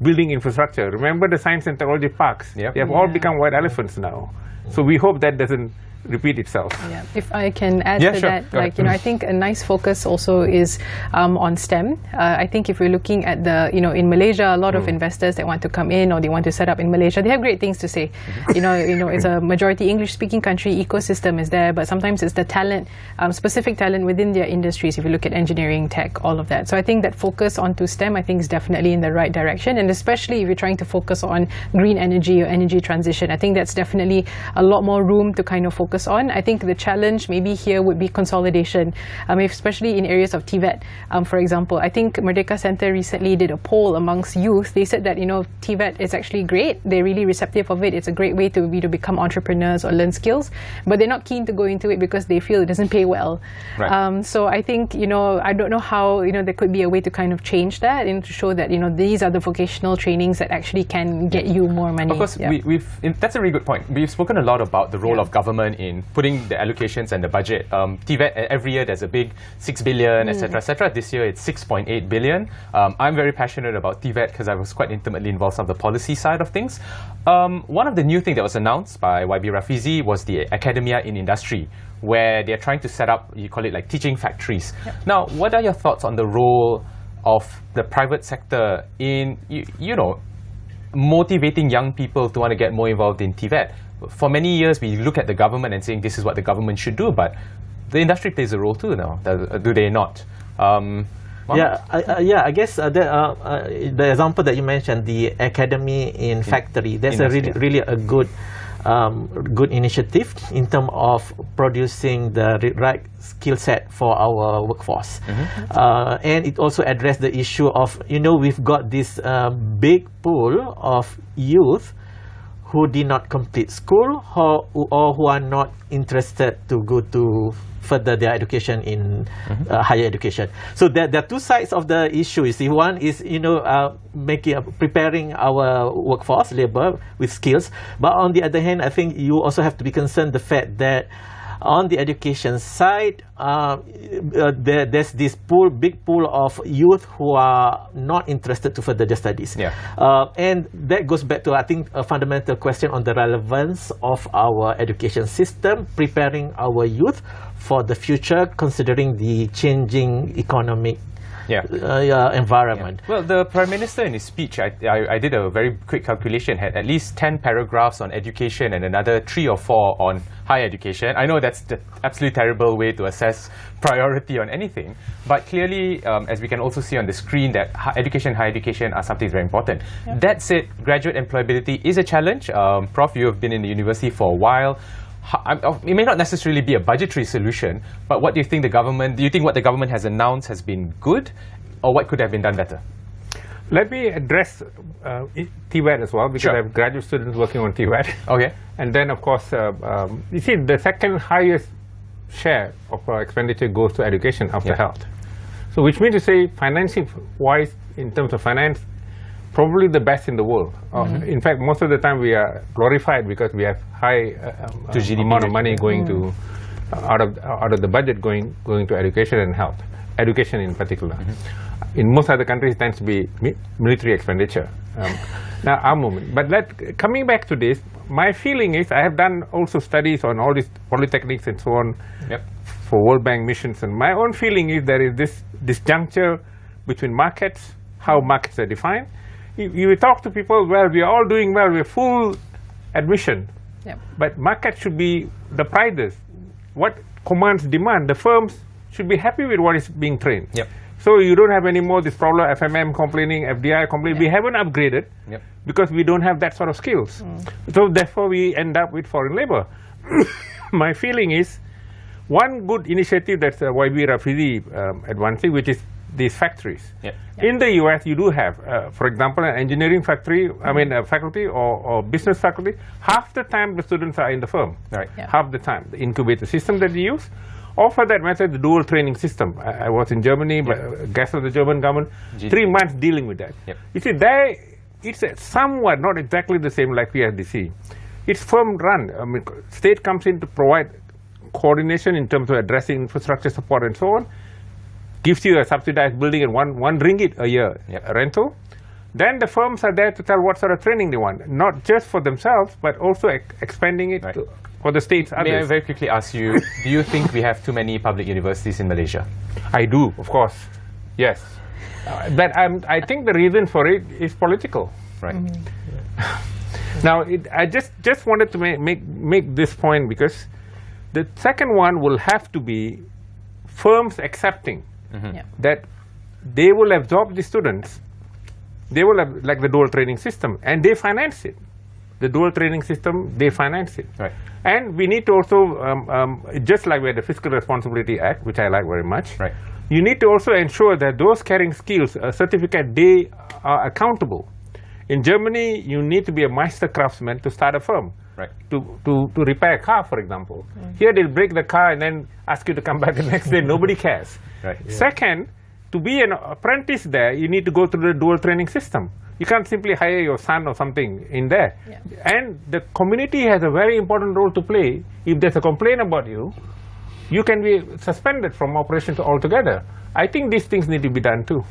building infrastructure. Remember the science and technology parks? They have all become white elephants now. So we hope that doesn't repeat itself. Yeah. If I can add to that, I think a nice focus also is on STEM. I think if we're looking at in Malaysia, a lot of investors that want to come in or they want to set up in Malaysia, they have great things to say. It's a majority English-speaking country, ecosystem is there, but sometimes it's the talent, specific talent within their industries. If you look at engineering, tech, all of that. So I think that focus onto STEM, I think, is definitely in the right direction, and especially if you're trying to focus on green energy or energy transition, I think that's definitely a lot more room to kind of focus on. I think the challenge maybe here would be consolidation, especially in areas of TVET. For example, I think Merdeka Center recently did a poll amongst youth. They said that TVET is actually great. They're really receptive of it. It's a great way to become entrepreneurs or learn skills, but they're not keen to go into it because they feel it doesn't pay well. Right. So I think I don't know how there could be a way to kind of change that and to show that these are the vocational trainings that actually can get you more money. Of course, that's a really good point. We've spoken a lot about the role of government in putting the allocations and the budget. TVET, every year there's a big 6 billion, etc., etc. This year it's 6.8 billion. I'm very passionate about TVET because I was quite intimately involved on the policy side of things. One of the new things that was announced by YB Rafizi was the Academia in Industry, where they're trying to set up, you call it like teaching factories. Yep. Now, what are your thoughts on the role of the private sector in, you know, motivating young people to want to get more involved in TVET? For many years, we look at the government and saying this is what the government should do, but the industry plays a role too now, do they not? I guess the example that you mentioned, the academy in factory, that's really a good initiative in terms of producing the right skill set for our workforce. And it also addressed the issue of, you know, we've got this big pool of youth who did not complete school or who are not interested to go to further their education in higher education. So there are two sides of the issue. You see, one is, you know, preparing our workforce, labor, with skills. But on the other hand, I think you also have to be concerned the fact that on the education side, there's this big pool of youth who are not interested to further their studies. And that goes back to, I think, a fundamental question on the relevance of our education system, preparing our youth for the future, considering the changing economic environment. Well, the Prime Minister in his speech, I did a very quick calculation, had at least 10 paragraphs on education and another 3 or 4 on higher education. I know that's the absolutely terrible way to assess priority on anything, but clearly, as we can also see on the screen, that education, higher education are something very important. That said, graduate employability is a challenge. Prof, you have been in the university for a while. It may not necessarily be a budgetary solution, but what do you think do you think what the government has announced has been good, or what could have been done better? Let me address TVET as well, because I have graduate students working on TVET. Okay. And then, of course, you see, the second highest share of our expenditure goes to education after health. So which means to say, financing-wise, in terms of finance, probably the best in the world. In fact, most of the time we are glorified because we have high amount of money going to out of the budget going to education and health. Education in particular. In most other countries, it tends to be military expenditure. Now, but coming back to this, my feeling is I have done also studies on all these polytechnics and so on for World Bank missions, and my own feeling is there is this disjuncture between markets, how markets are defined. You talk to people, well, we are all doing well, we're full admission. But market should be the prizes. What commands demand? The firms should be happy with what is being trained. So you don't have any more this problem, FMM complaining, FDI complaining. We haven't upgraded because we don't have that sort of skills. So therefore we end up with foreign labor. My feeling is one good initiative that's YB Rafizi advancing, which is these factories. In the US, you do have, for example, an engineering factory, faculty or business faculty. Half the time the students are in the firm, half the time. The incubator system that they use, or for that matter, the dual training system. I was in Germany, guest of the German government, 3 months dealing with that. You see, it's somewhat not exactly the same like PSDC. It's firm run. State comes in to provide coordination in terms of addressing infrastructure support and so on. Gives you a subsidized building and one ringgit a year rental. Then the firms are there to tell what sort of training they want, not just for themselves, but also expanding it for the states. May I very quickly ask you, do you think we have too many public universities in Malaysia? I do, of course, yes. But I think the reason for it is political. Now, I just wanted to make this point, because the second one will have to be firms accepting that they will absorb the students. They will have, like the dual training system, and they finance it. The dual training system, they finance it. And we need to also, just like we had the Fiscal Responsibility Act, which I like very much, you need to also ensure that those carrying skills, a certificate, they are accountable. In Germany, you need to be a Meister craftsman to start a firm. To repair a car, for example. Here they'll break the car and then ask you to come back the next day. Nobody cares. Second, to be an apprentice there, you need to go through the dual training system. You can't simply hire your son or something in there. Yeah. And the community has a very important role to play. If there's a complaint about you, you can be suspended from operations altogether. I think these things need to be done too.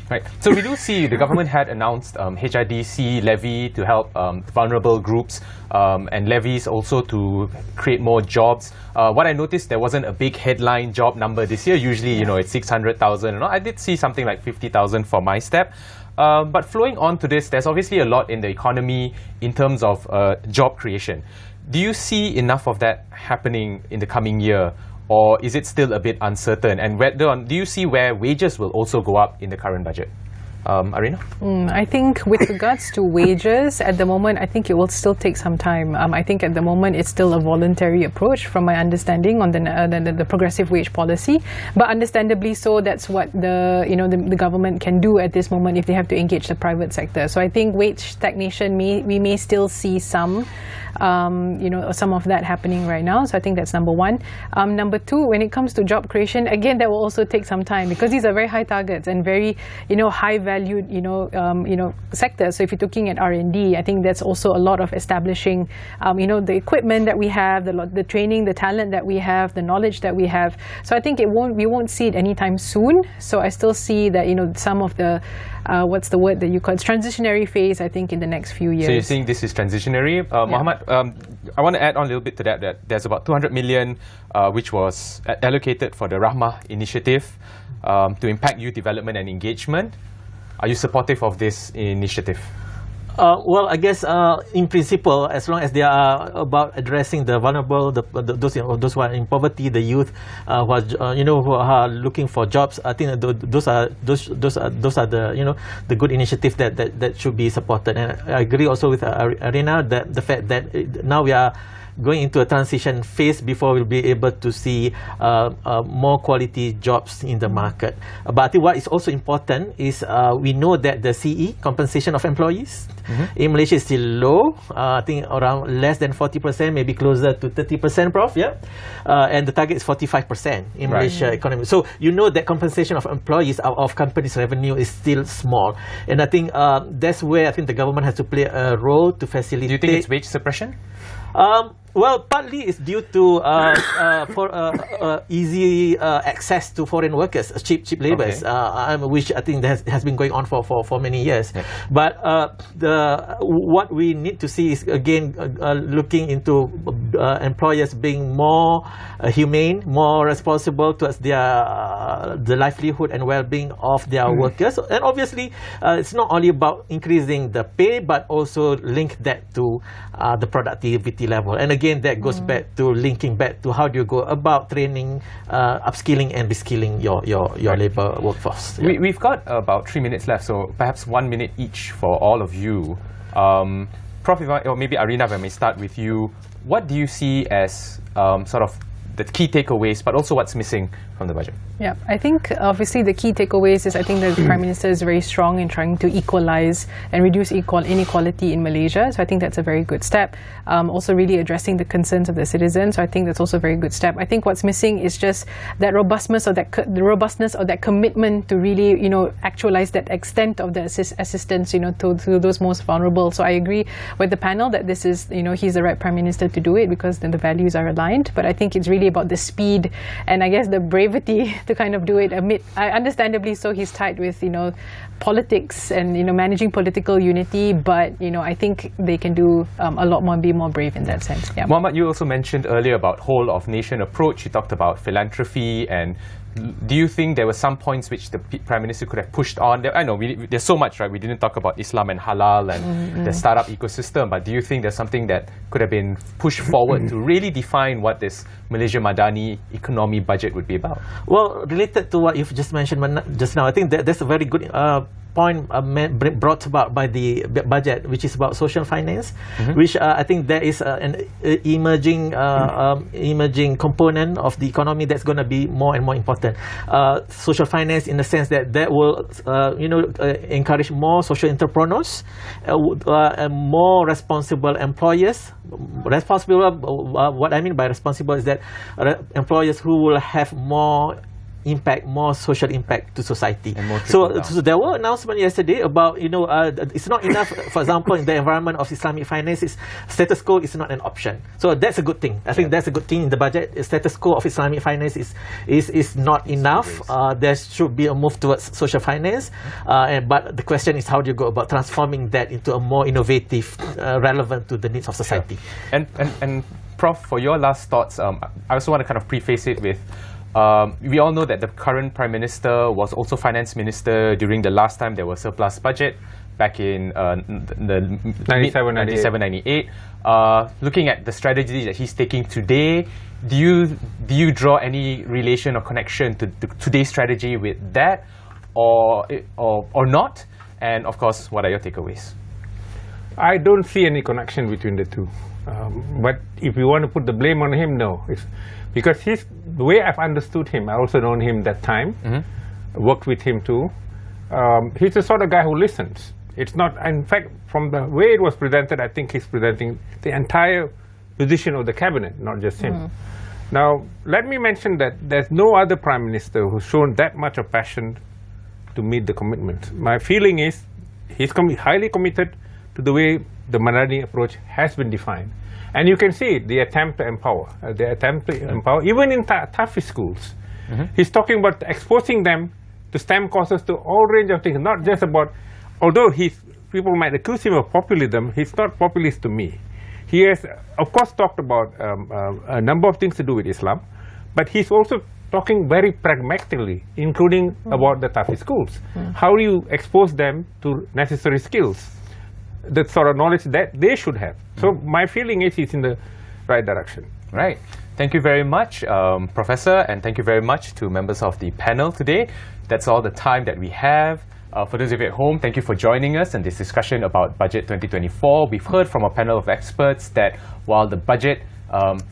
Right. So we do see the government had announced HIDC levy to help vulnerable groups and levies also to create more jobs. What I noticed, there wasn't a big headline job number this year. Usually, you know, it's 600,000. I did see something like 50,000 for my step. But flowing on to this, there's obviously a lot in the economy in terms of job creation. Do you see enough of that happening in the coming year? Or is it still a bit uncertain? And do you see where wages will also go up in the current budget? ARINAH? I think with regards to wages, at the moment, I think it will still take some time. I think at the moment, it's still a voluntary approach from my understanding on the progressive wage policy. But understandably so, that's what the government can do at this moment if they have to engage the private sector. So I think wage stagnation, we may still see some of that happening right now. So I think that's number one. Number two, when it comes to job creation, again, that will also take some time because these are very high targets and very, high valued, sectors. So if you're looking at R&D, I think that's also a lot of establishing, the equipment that we have, the training, the talent that we have, the knowledge that we have. So I think we won't see it anytime soon. So I still see that, some of the, what's the word that you call it, transitionary phase, I think, in the next few years. So you're saying this is transitionary. Mohammed, I want to add on a little bit to that there's about 200 million which was allocated for the RAHMAH initiative to impact youth development and engagement. Are you supportive of this initiative? Well, I guess in principle, as long as they are about addressing the vulnerable, those who are in poverty, the youth who are looking for jobs, I think those are the good initiatives that should be supported. And I agree also with ARINAH that the fact that now we are going into a transition phase before we'll be able to see more quality jobs in the market. But I think what is also important is we know that the CE, compensation of employees, in Malaysia is still low. I think around less than 40%, maybe closer to 30%, Prof. Yeah, and the target is 45% in Malaysia economy. So you know that compensation of employees out of companies' revenue is still small, and I think that's where I think the government has to play a role to facilitate. Do you think it's wage suppression? Well, partly it's due to easy access to foreign workers, cheap labours, which I think has been going on for many years. Yeah. But what we need to see is again looking into employers being more humane, more responsible towards the livelihood and well-being of their workers. And obviously, it's not only about increasing the pay, but also link that to the productivity level. And again, that goes back to linking back to how do you go about training, upskilling and reskilling your labour workforce. Yeah. We've got about 3 minutes left, so perhaps 1 minute each for all of you. Prof, or maybe ARINAH, if I may start with you. What do you see as sort of the key takeaways, but also what's missing from the budget? Yeah, I think obviously the key takeaways is I think the Prime Minister is very strong in trying to equalize and reduce inequality in Malaysia. So I think that's a very good step. Also really addressing the concerns of the citizens. So I think that's also a very good step. I think what's missing is just that robustness or that commitment to really, actualize that extent of the assistance, to those most vulnerable. So I agree with the panel that this is, he's the right Prime Minister to do it because then the values are aligned. But I think it's really about the speed and I guess the brevity to kind of do it amid, understandably so, he's tied with, politics and, managing political unity, but, I think they can do a lot more and be more brave in that sense. Yeah. Mohammed, you also mentioned earlier about whole of nation approach. You talked about philanthropy, and do you think there were some points which the Prime Minister could have pushed on? I know there's so much, right? We didn't talk about Islam and halal and the startup ecosystem, but do you think there's something that could have been pushed forward to really define what this Malaysia Madani economy budget would be about? Well, related to what you've just mentioned just now, I think that's a very good point brought about by the budget, which is about social finance, which I think there is an emerging component of the economy that's going to be more and more important. Social finance, in the sense that will encourage more social entrepreneurs, more responsible employers. Responsible, what I mean by responsible is that employers who will have more impact, more social impact to society. And more So trickle-down. there were announcements yesterday about, it's not enough, for example, in the environment of Islamic finance, status quo is not an option. So that's a good thing. I think that's a good thing in the budget. Status quo of Islamic finance is not enough. There should be a move towards social finance. But the question is, how do you go about transforming that into a more innovative, relevant to the needs of society? Sure. And Prof, for your last thoughts, I also want to kind of preface it with, we all know that the current Prime Minister was also Finance Minister during the last time there was surplus budget back in the 97-98. Looking at the strategy that he's taking today, do you draw any relation or connection to today's strategy with that, or not? And of course, what are your takeaways? I don't see any connection between the two. But if you want to put the blame on him, no. It's because the way I've understood him, I also known him that time, worked with him too. He's the sort of guy who listens. It's not, in fact, from the way it was presented, I think he's presenting the entire position of the cabinet, not just him. Now, let me mention that there's no other Prime Minister who's shown that much of passion to meet the commitment. My feeling is he's highly committed to the way the Madani approach has been defined. And you can see it, the attempt to empower. Even in toughest schools. He's talking about exposing them to STEM courses, to all range of things, not just about, although people might accuse him of populism, he's not populist to me. He has, of course, talked about a number of things to do with Islam, but he's also talking very pragmatically, including about the toughest schools. How do you expose them to necessary skills? The sort of knowledge that they should have. So my feeling is he's in the right direction. Right. Thank you very much, Professor, and thank you very much to members of the panel today. That's all the time that we have. For those of you at home, thank you for joining us in this discussion about Budget 2024. We've heard from a panel of experts that while the budget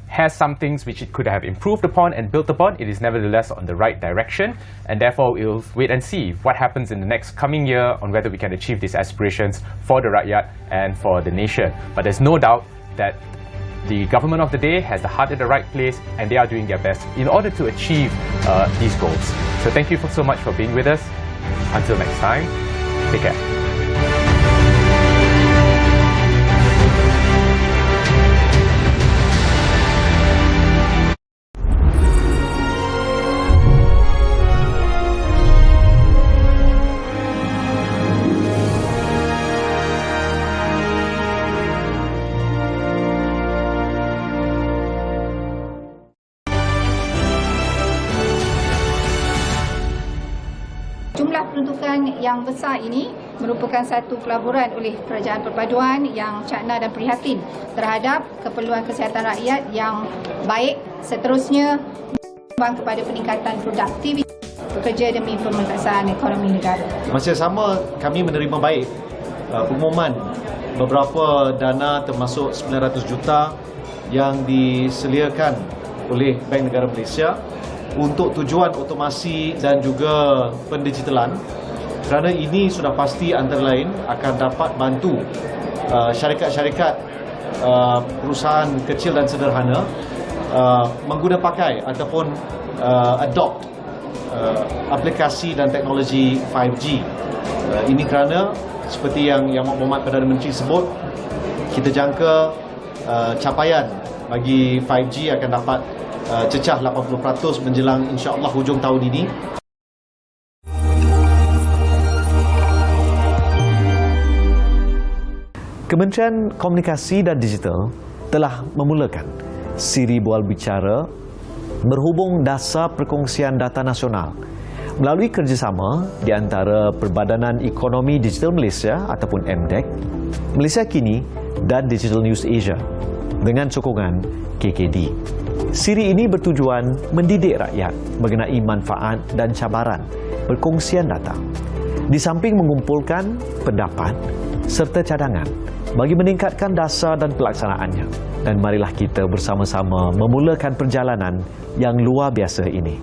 has some things which it could have improved upon and built upon, it is nevertheless on the right direction, and therefore we'll wait and see what happens in the next coming year on whether we can achieve these aspirations for the Rakyat and for the nation. But there's no doubt that the government of the day has the heart in the right place, and they are doing their best in order to achieve these goals. So thank you so much for being with us. Until next time, take care. Jumlah peruntukan yang besar ini merupakan satu pelaburan oleh Kerajaan Perpaduan yang cakna dan prihatin terhadap keperluan kesihatan rakyat yang baik, seterusnya menyumbang kepada peningkatan produktivitas bekerja demi pemerataan ekonomi negara. Masa sama, kami menerima baik pengumuman beberapa dana termasuk 900 juta yang disediakan oleh Bank Negara Malaysia untuk tujuan otomasi dan juga pendigitalan, kerana ini sudah pasti antara lain akan dapat bantu syarikat-syarikat perusahaan kecil dan sederhana mengguna pakai ataupun adopt aplikasi dan teknologi 5G. Ini kerana seperti yang Muhammad Perdana Menteri sebut, kita jangka capaian bagi 5G akan dapat cecah 80% menjelang insya-Allah hujung tahun ini. Kementerian Komunikasi dan Digital telah memulakan siri bual bicara berhubung dasar perkongsian data nasional melalui kerjasama di antara Perbadanan Ekonomi Digital Malaysia ataupun MDEC, Malaysia Kini dan Digital News Asia dengan sokongan KKD. Siri ini bertujuan mendidik rakyat mengenai manfaat dan cabaran perkongsian data, di samping mengumpulkan pendapat serta cadangan bagi meningkatkan dasar dan pelaksanaannya. Dan marilah kita bersama-sama memulakan perjalanan yang luar biasa ini.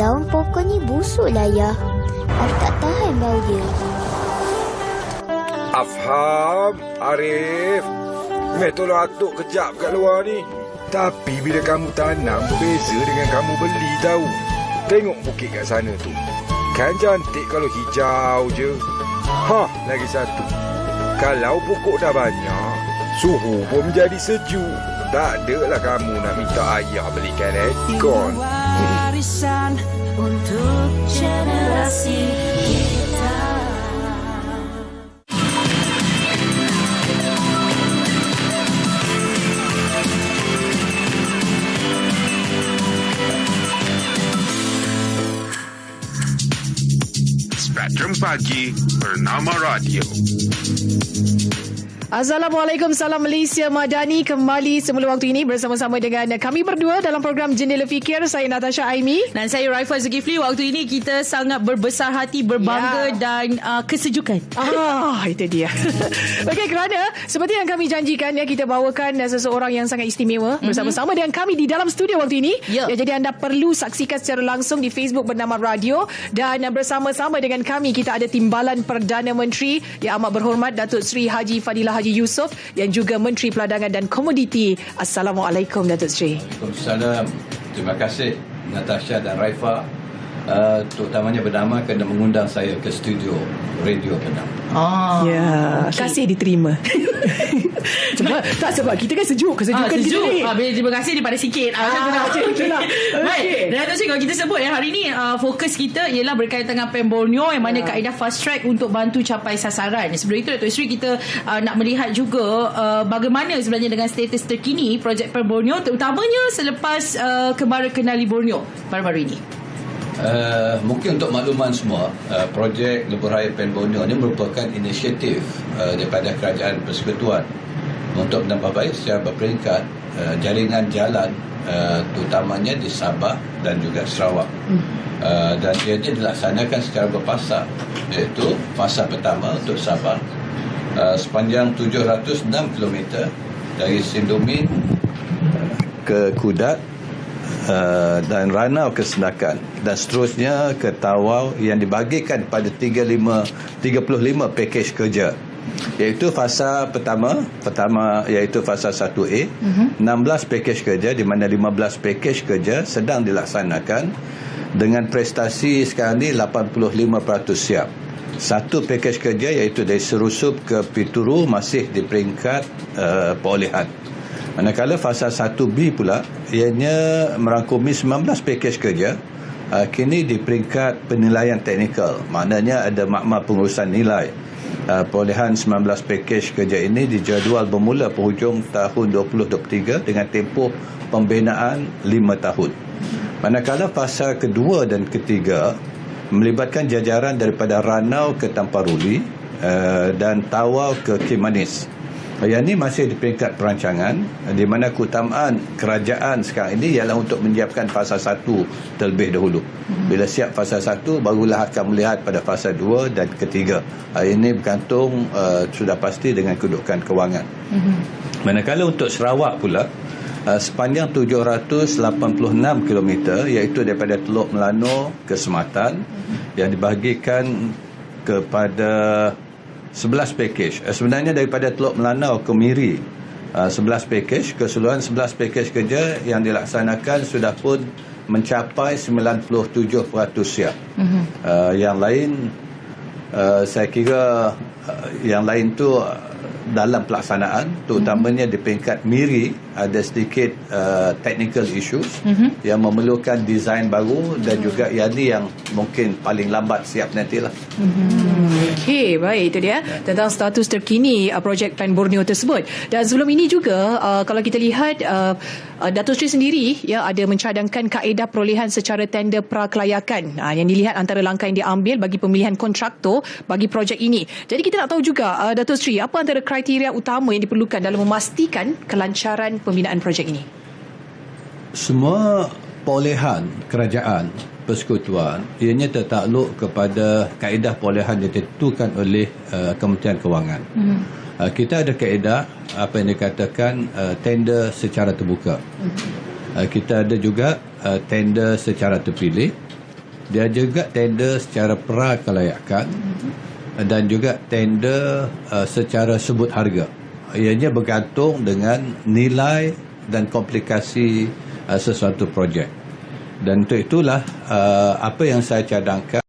Daun pokok ni busuk lah ya. Aku tak tahan bau dia. Afham, Arif, Mek tolong atuk kejap kat luar ni. Tapi bila kamu tanam berbeza dengan kamu beli tahu. Tengok bukit kat sana tu. Kan cantik kalau hijau je. Lagi satu. Kalau pokok dah banyak, suhu pun menjadi sejuk. Tak adalah kamu nak minta ayah belikan aircon. Warisan untuk generasi kita. Spektrum Pagi Bernama Radio. Assalamualaikum, salam Malaysia Madani. Kembali semula waktu ini bersama-sama dengan kami berdua dalam program Jendela Fikir. Saya Natasha Aimi dan saya Raifah Zulkifli. Waktu ini kita sangat berbesar hati, berbangga dan kesejukan. Itu dia. Okey, kerana seperti yang kami janjikan ya, kita bawakan seseorang yang sangat istimewa bersama-sama dengan kami di dalam studio waktu ini. Ya, jadi anda perlu saksikan secara langsung di Facebook Bernama Radio, dan bersama-sama dengan kami kita ada Timbalan Perdana Menteri Yang Amat Berhormat Datuk Seri Haji Fadilah Haji Yusof yang juga Menteri Perdagangan dan Komoditi. Assalamualaikum Datuk Seri. Waalaikumsalam. Terima kasih Natasha dan Raifah, terutamanya Bernama kerana mengundang saya ke studio Radio Bernama. Kasih diterima. Sebab kita kan kesejukan kita ni. Terima kasih daripada sikit. Baik. Dan Datuk Seri, kalau kita sebut hari ni fokus kita ialah berkaitan dengan PEN Borneo, yang mana kaedah fast track untuk bantu capai sasaran. Sebelum itu Datuk Seri, kita nak melihat juga bagaimana sebenarnya dengan status terkini projek PEN Borneo, terutamanya selepas Kebara Kenali Borneo baru-baru ini. Mungkin untuk makluman semua, projek Lebuh Raya PEN Borneo ini merupakan inisiatif daripada Kerajaan Persekutuan untuk menambah baik secara berperingkat jaringan jalan, terutamanya di Sabah dan juga Sarawak. Dan ianya dilaksanakan secara berfasa, iaitu fasa pertama untuk Sabah sepanjang 706 km dari Sindomin ke Kudat dan Ranau ke Senakan, dan seterusnya ke Tawau, yang dibahagikan pada 35 pakej kerja, iaitu fasa pertama iaitu fasa 1A, 16 pakej kerja, di mana 15 pakej kerja sedang dilaksanakan dengan prestasi sekarang ni 85% siap. Satu pakej kerja iaitu dari Serusup ke Pituru masih di peringkat perolehan. Manakala fasa 1B pula, ianya merangkumi 19 pakej kerja, kini di peringkat penilaian teknikal. Maknanya ada makmal pengurusan nilai. Perolehan 19 pakej kerja ini dijadual bermula penghujung tahun 2023 dengan tempoh pembinaan 5 tahun. Manakala fasa kedua dan ketiga melibatkan jajaran daripada Ranau ke Tamparuli dan Tawau ke Kimanis. Yang ini masih di peringkat perancangan, di mana keutamaan kerajaan sekarang ini ialah untuk menyiapkan fasa 1 terlebih dahulu. Bila siap fasa 1, barulah akan melihat pada fasa 2 dan ketiga. Ini bergantung sudah pasti dengan kedudukan kewangan. Manakala untuk Sarawak pula, sepanjang 786 km, iaitu daripada Teluk Melano ke Sematan, yang dibahagikan kepada 11 pakej. Sebenarnya daripada Teluk Melanau ke Miri 11 pakej, keseluruhan 11 pakej kerja yang dilaksanakan sudah pun mencapai 97% siap. Yang lain saya kira yang lain tu dalam pelaksanaan, terutamanya di peringkat Miri ada sedikit technical issues yang memerlukan desain baru, dan juga yang mungkin paling lambat siap nantilah. Okey, baik, itu dia tentang status terkini projek PEN Borneo tersebut. Dan sebelum ini juga kalau kita lihat Datuk Seri sendiri ada mencadangkan kaedah perolehan secara tender prakelayakan yang dilihat antara langkah yang diambil bagi pemilihan kontraktor bagi projek ini. Jadi kita nak tahu juga Datuk Seri, apa antara kriteria utama yang diperlukan dalam memastikan kelancaran pembinaan projek ini? Semua perolehan kerajaan persekutuan ianya tertakluk kepada kaedah perolehan yang ditentukan oleh Kementerian Kewangan. Kita ada kaedah apa yang dikatakan tender secara terbuka. Kita ada juga tender secara terpilih. Dia juga tender secara prakelayakan dan juga tender secara sebut harga. ianya bergantung dengan nilai dan komplikasi sesuatu projek. Dan untuk itulah apa yang saya cadangkan